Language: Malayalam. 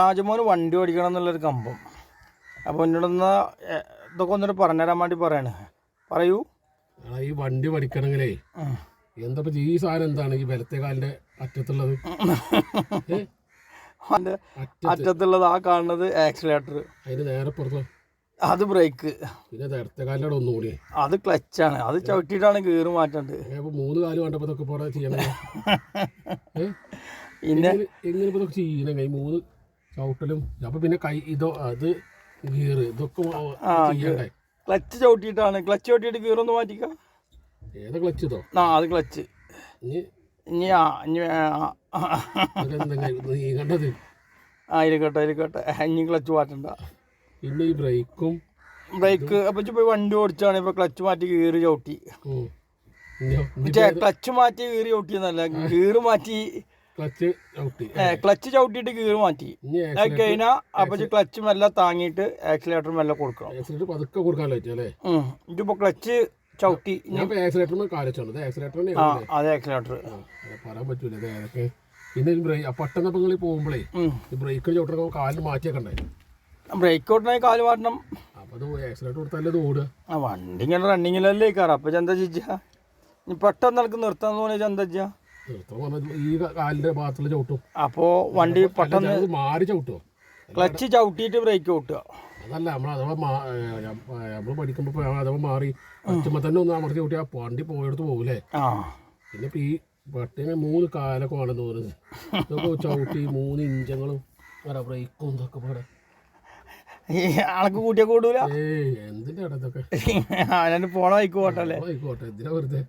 ഷാജുമോന് വണ്ടി ഓടിക്കണം എന്നുള്ളൊരു കമ്പം. അപ്പോൾ എന്നോടൊന്ന് ഇതൊക്കെ ഒന്നിട്ട് പറഞ്ഞുതരാൻ വേണ്ടി പറയാണ്. പറയൂ. ഈ വണ്ടി പഠിക്കണമെങ്കിലേ എന്താ ഈ സാധനം എന്താണ് ഈ വലത്തെ കാലിന്റെ അറ്റത്തുള്ളത്? അതിൻ്റെ അറ്റത്തുള്ളത് ആ കാണുന്നത് ആക്സിലേറ്റർ, അതിന് നേരെ പുറത്ത് അത് ബ്രേക്ക്, പിന്നെ ഇടത്തെ കാലിൻ്റെ ഒന്നുകൂടി അത് ക്ലച്ചാണ്. അത് ചവിട്ടിയിട്ടാണ് ഗിയർ മാറ്റേണ്ടത്. അപ്പോൾ 3 കാല് വേണ്ടപ്പോൾ ഇതൊക്കെ പോലെ ചെയ്യണം. പിന്നെ എങ്ങനെ ഇപ്പോൾ ഇതൊക്കെ ചെയ്യണം? കൈ 3 ചവിട്ടലും അപ്പോൾ പിന്നെ കൈ ഇതോ അത് ഗിയർ ഇതൊക്കെ ചെയ്യണ്ടേ? ക്ലച്ച് ചവിട്ടിയിട്ടാണ്. ക്ലച്ച് ചവിട്ടിയിട്ട് ഗിയർ ഒന്ന് മാറ്റിക്കാം. ഏതാ ക്ലച്ച് ഇതോ? അത് ക്ലച്ച്. ഇനി കണ്ടത് ആയിരിക്കട്ടെ ഇനി ക്ലച്ച് മാറ്റണ്ട. പിന്നെ ഈ ബ്രേക്ക് അപ്പം പോയി വണ്ടി ഓടിച്ചാണ് ഇപ്പോൾ ക്ലച്ച് മാറ്റി ഗിയർ ചവിട്ടി. ക്ലച്ച് മാറ്റി ഗിയർ ചവിട്ടിയെന്നല്ല, ഗിയർ മാറ്റി ക്ലച്ച് ചവിട്ടിയിട്ട് ഗിയർ മാറ്റി കഴിഞ്ഞാൽ അപ്പം ക്ലച്ച് മെല്ലെ താങ്ങിയിട്ട് ആക്സിലേറ്റർ മെല്ലെ കൊടുക്കണം. ഇതിപ്പോൾ ക്ലച്ച് ചവിട്ടി അതെ ആക്സിലേറ്റർ പറയാൻ പറ്റൂല. അതൊക്കെ പിന്നെ പെട്ടെന്ന് പോകുമ്പോഴേ ബ്രേക്ക് ചവിട്ടണ കാലിന് മാറ്റിയേക്കണ്ടേ? ബ്രേക്ക് ഓട്ടണമെങ്കിൽ കാല് മാറ്റണം. അപ്പോൾ അത് ആക്സിലേറ്റർ കൊടുത്താലേ അത് ഓടുക. വണ്ടി ഇങ്ങനെ റണ്ണിങ്ങിലല്ലേ കയറാം. അപ്പോൾ എന്താ ചെയ്യാ? ഇനി പെട്ടെന്ന് നിനക്ക് നിർത്താന്ന് തോന്നിയാൽ എന്താ ചെയ്യാ? ഈ കാലിന്റെ ഭാഗത്തുള്ള ചവിട്ടും. അപ്പോൾ വണ്ടി പെട്ടെന്ന് മാറി ചവിട്ടുമോ? Clutch ചവിട്ടിയിട്ട് break ചവിട്ടുക. അതല്ല നമ്മൾ പഠിക്കുമ്പോൾ അഥവാ മാറി പറ്റുമ്പോൾ തന്നെ ഒന്ന് അമർത്തി ചവിട്ടിയാൽ വണ്ടി പോയെടുത്ത് പോകൂലേ? പിന്നെ ഇപ്പം ഈ പട്ടിന് 3 കാലൊക്കെ വേണമെന്ന് തോന്നുന്നത്. ഇതൊക്കെ ചവിട്ടി 3 ഇഞ്ചങ്ങളും ബ്രേക്കും ഇതൊക്കെ പാടെ ആൾക്ക് കൂട്ടിയാൽ കൂടൂല. എന്തിൻ്റെ ഇടത്തൊക്കെ അവനെ പോണ വൈക്ക് പോട്ടല്ലേ? ആയിക്കോട്ടെ, എന്തിനാ വെറുതെ.